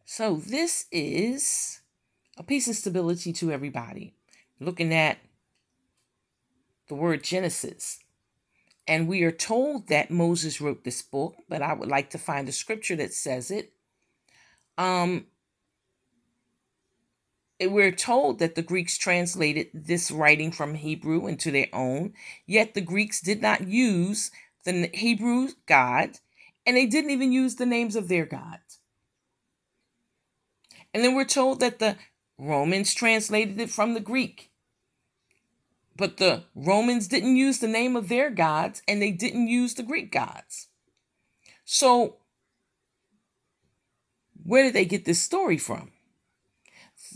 So this is a piece of stability to everybody. Looking at the word Genesis. And we are told that Moses wrote this book, but I would like to find a scripture that says it. We're told that the Greeks translated this writing from Hebrew into their own, yet the Greeks did not use the Hebrew God, and they didn't even use the names of their gods. And then we're told that the Romans translated it from the Greek, but the Romans didn't use the name of their gods, and they didn't use the Greek gods. So where did they get this story from?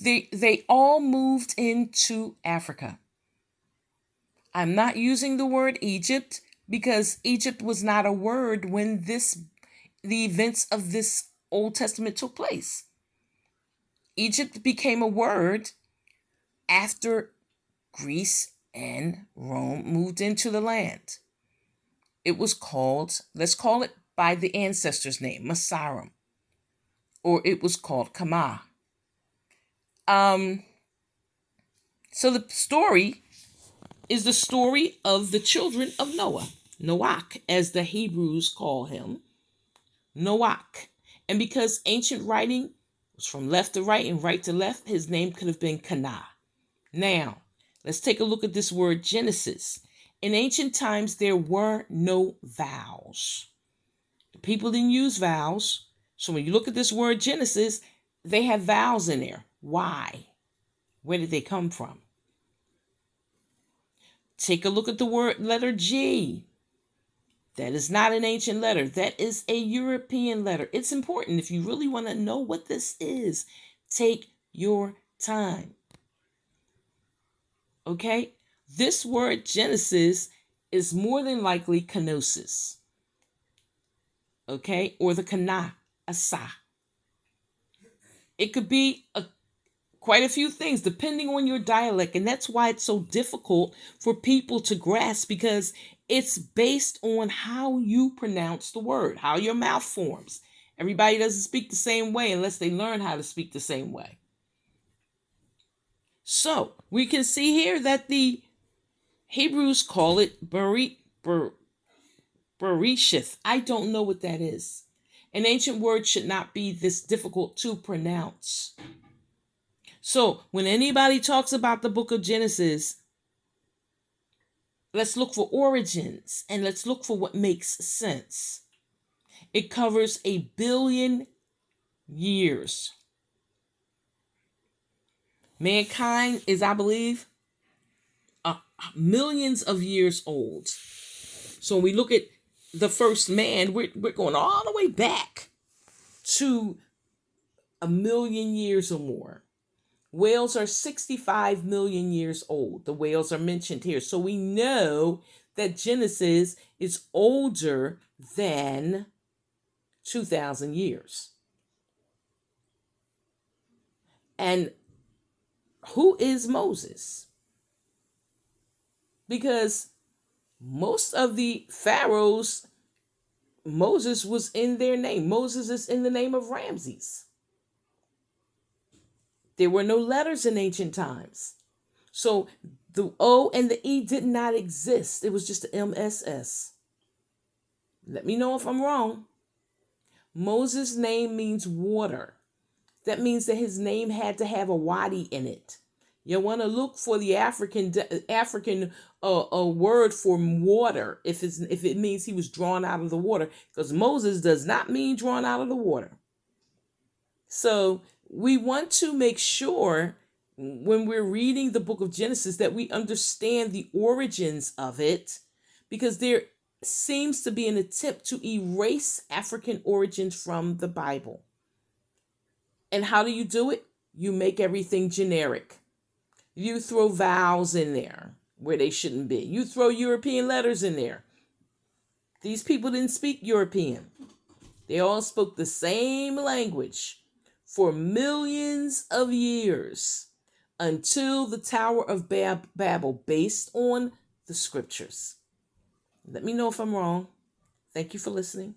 They all moved into Africa. I'm not using the word Egypt because Egypt was not a word when the events of this Old Testament took place. Egypt became a word after Greece and Rome moved into the land. It was called, let's call it by the ancestor's name, Masarum, or it was called Kama. So the story is the story of the children of Noah, Noach, as the Hebrews call him, Noach. And because ancient writing was from left to right and right to left, his name could have been Cana. Now, let's take a look at this word Genesis. In ancient times, there were no vowels. The people didn't use vowels. So when you look at this word Genesis, they have vowels in there. Why? Where did they come from? Take a look at the word letter G. That is not an ancient letter. That is a European letter. It's important. If you really want to know what this is, take your time. Okay? This word Genesis is more than likely kenosis. Okay? Or the kana, asa. It could be quite a few things depending on your dialect, and that's why it's so difficult for people to grasp, because it's based on how you pronounce the word, how your mouth forms. Everybody doesn't speak the same way unless they learn how to speak the same way. So we can see here that the Hebrews call it Bereshith. I don't know what that is. An ancient word should not be this difficult to pronounce. So when anybody talks about the book of Genesis, let's look for origins and let's look for what makes sense. It covers 1 billion years. Mankind is, I believe, millions of years old. So when we look at the first man, we're going all the way back to 1 million years or more. Whales are 65 million years old. The whales are mentioned here. So we know that Genesis is older than 2,000 years. And who is Moses? Because most of the pharaohs, Moses was in their name. Moses is in the name of Ramses. There were no letters in ancient times. So the O and the E did not exist. It was just the MSS. Let me know if I'm wrong. Moses' name means water. That means that his name had to have a wadi in it. You want to look for the African word for water if it means he was drawn out of the water, because Moses does not mean drawn out of the water. So we want to make sure when we're reading the book of Genesis that we understand the origins of it, because there seems to be an attempt to erase African origins from the Bible. And how do you do it? You make everything generic. You throw vowels in there where they shouldn't be. You throw European letters in there. These people didn't speak European. They all spoke the same language for millions of years until the Tower of Babel, based on the scriptures. Let me know if I'm wrong. Thank you for listening.